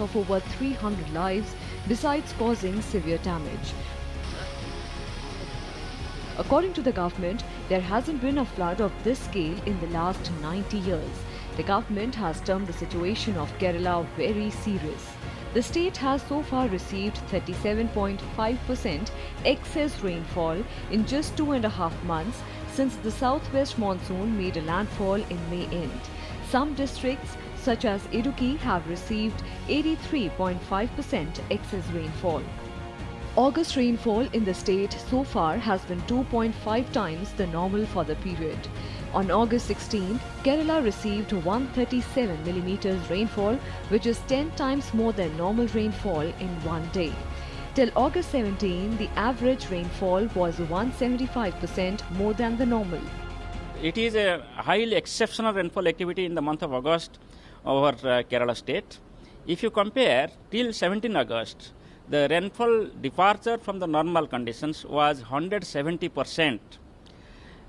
of over 300 lives besides causing severe damage. According to the government, there hasn't been a flood of this scale in the last 90 years. The government has termed the situation of Kerala very serious. The state has so far received 37.5% excess rainfall in just 2.5 months since the southwest monsoon made a landfall in May end. Some districts, such as Idukki, have received 83.5% excess rainfall. August rainfall in the state so far has been 2.5 times the normal for the period. On August 16, Kerala received 137 mm rainfall, which is 10 times more than normal rainfall in one day. Till August 17, the average rainfall was 175% more than the normal. It is a highly exceptional rainfall activity in the month of August over Kerala state. If you compare till 17 August, the rainfall departure from the normal conditions was 170%.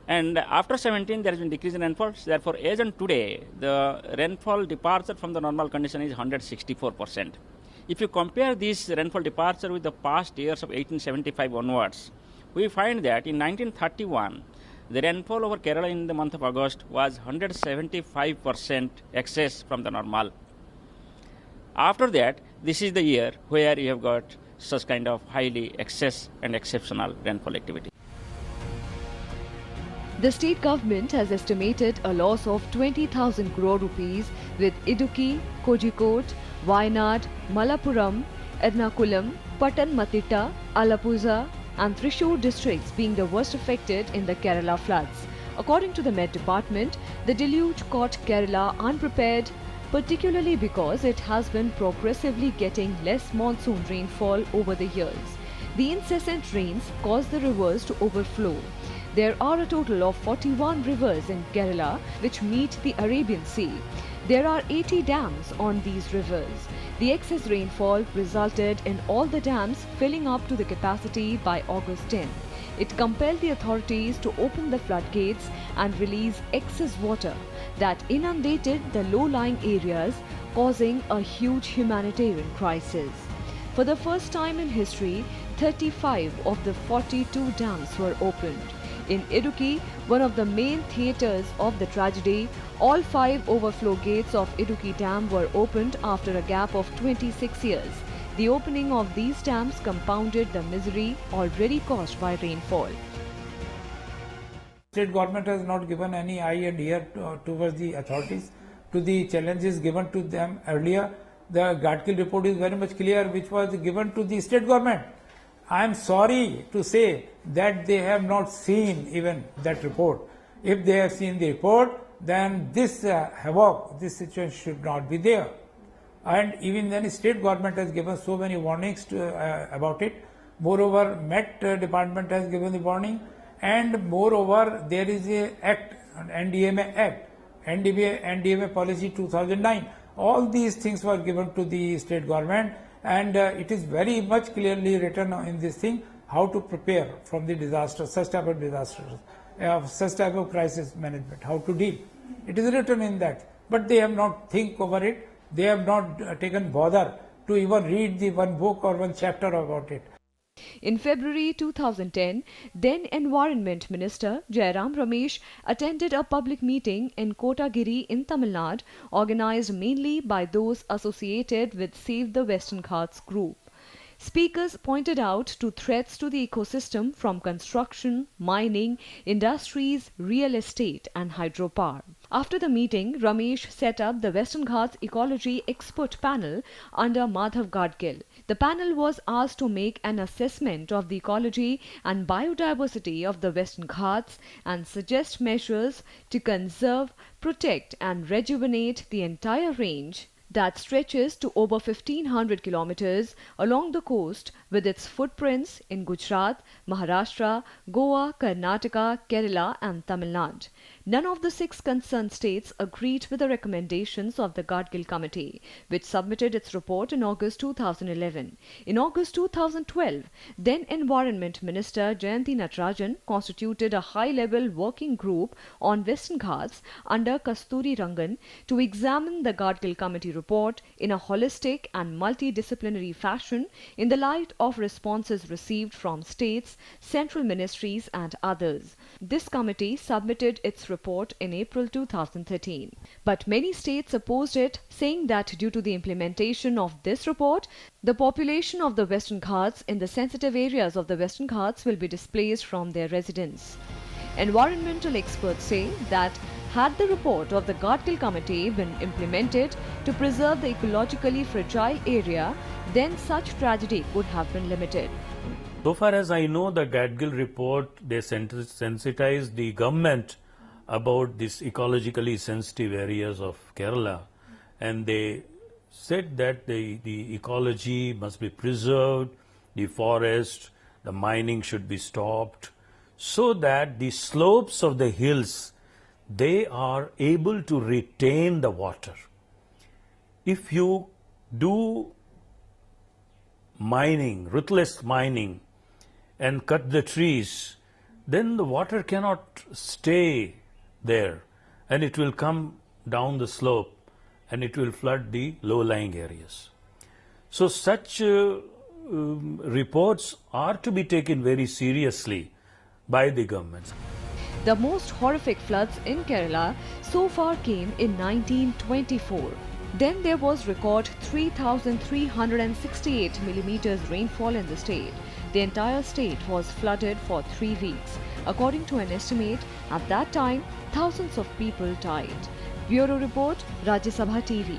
And after 17, there has been decrease in rainfall. Therefore, as on today, the rainfall departure from the normal condition is 164%. If you compare this rainfall departure with the past years of 1875 onwards, we find that in 1931, the rainfall over Kerala in the month of August was 175% excess from the normal. After that, this is the year where you have got such kind of highly excess and exceptional rainfall activity. The state government has estimated a loss of 20,000 crore rupees, with Idukki, Kozhikode, Wayanad, Malappuram, Ernakulam, Pattanamthitta, Alappuzha and Thrissur districts being the worst affected in the Kerala floods. According to the Met Department, the deluge caught Kerala unprepared, particularly because it has been progressively getting less monsoon rainfall over the years. The incessant rains caused the rivers to overflow. There are a total of 41 rivers in Kerala which meet the Arabian Sea. There are 80 dams on these rivers. The excess rainfall resulted in all the dams filling up to the capacity by August 10. It compelled the authorities to open the floodgates and release excess water that inundated the low-lying areas, causing a huge humanitarian crisis. For the first time in history, 35 of the 42 dams were opened. In Idukki, one of the main theatres of the tragedy, all 5 overflow gates of Idukki Dam were opened after a gap of 26 years. The opening of these dams compounded the misery already caused by rainfall. State government has not given any eye and ear towards the authorities to the challenges given to them earlier. The Gadkil report is very much clear, which was given to the state government. I am sorry to say that they have not seen even that report. If they have seen the report, then this havoc, this situation should not be there. And even then, state government has given so many warnings about it. Moreover, Met department has given the warning, and moreover, there is a act, NDMA Act, NDMA Policy 2009. All these things were given to the state government, and it is very much clearly written in this thing how to prepare from the disaster, such type of disasters, such type of crisis management, how to deal. It is written in that, but they have not think over it. They have not taken bother to even read the one book or one chapter about it. In February 2010, then Environment Minister Jairam Ramesh attended a public meeting in Kotagiri in Tamil Nadu, organized mainly by those associated with Save the Western Ghats group. Speakers pointed out to threats to the ecosystem from construction, mining, industries, real estate and hydropower. After the meeting, Ramesh set up the Western Ghats Ecology Expert Panel under Madhav Gadkil. The panel was asked to make an assessment of the ecology and biodiversity of the Western Ghats and suggest measures to conserve, protect and rejuvenate the entire range that stretches to over 1500 kilometers along the coast, with its footprints in Gujarat, Maharashtra, Goa, Karnataka, Kerala and Tamil Nadu. None of the 6 concerned states agreed with the recommendations of the Gadgil Committee, which submitted its report in August 2011. In August 2012, then Environment Minister Jayanti Natarajan constituted a high-level working group on Western Ghats under Kasturi Rangan to examine the Gadgil Committee report in a holistic and multidisciplinary fashion in the light of responses received from states, central ministries and others. This committee submitted its report in April 2013. But many states opposed it, saying that due to the implementation of this report, the population of the Western Ghats in the sensitive areas of the Western Ghats will be displaced from their residence. Environmental experts say that had the report of the Gadgil Committee been implemented to preserve the ecologically fragile area, then such tragedy could have been limited. So far as I know, the Gadgil report, they sensitized the government about these ecologically sensitive areas of Kerala, and they said that the ecology must be preserved, the forest, the mining should be stopped, so that the slopes of the hills, they are able to retain the water. If you do mining, ruthless mining, and cut the trees, then the water cannot stay there, and it will come down the slope and it will flood the low-lying areas. So such reports are to be taken very seriously by the governments. The most horrific floods in Kerala so far came in 1924. Then there was record 3,368 millimeters rainfall in the state. The entire state was flooded for 3 weeks. According to an estimate, at that time, thousands of people died. Bureau Report, Rajya Sabha TV.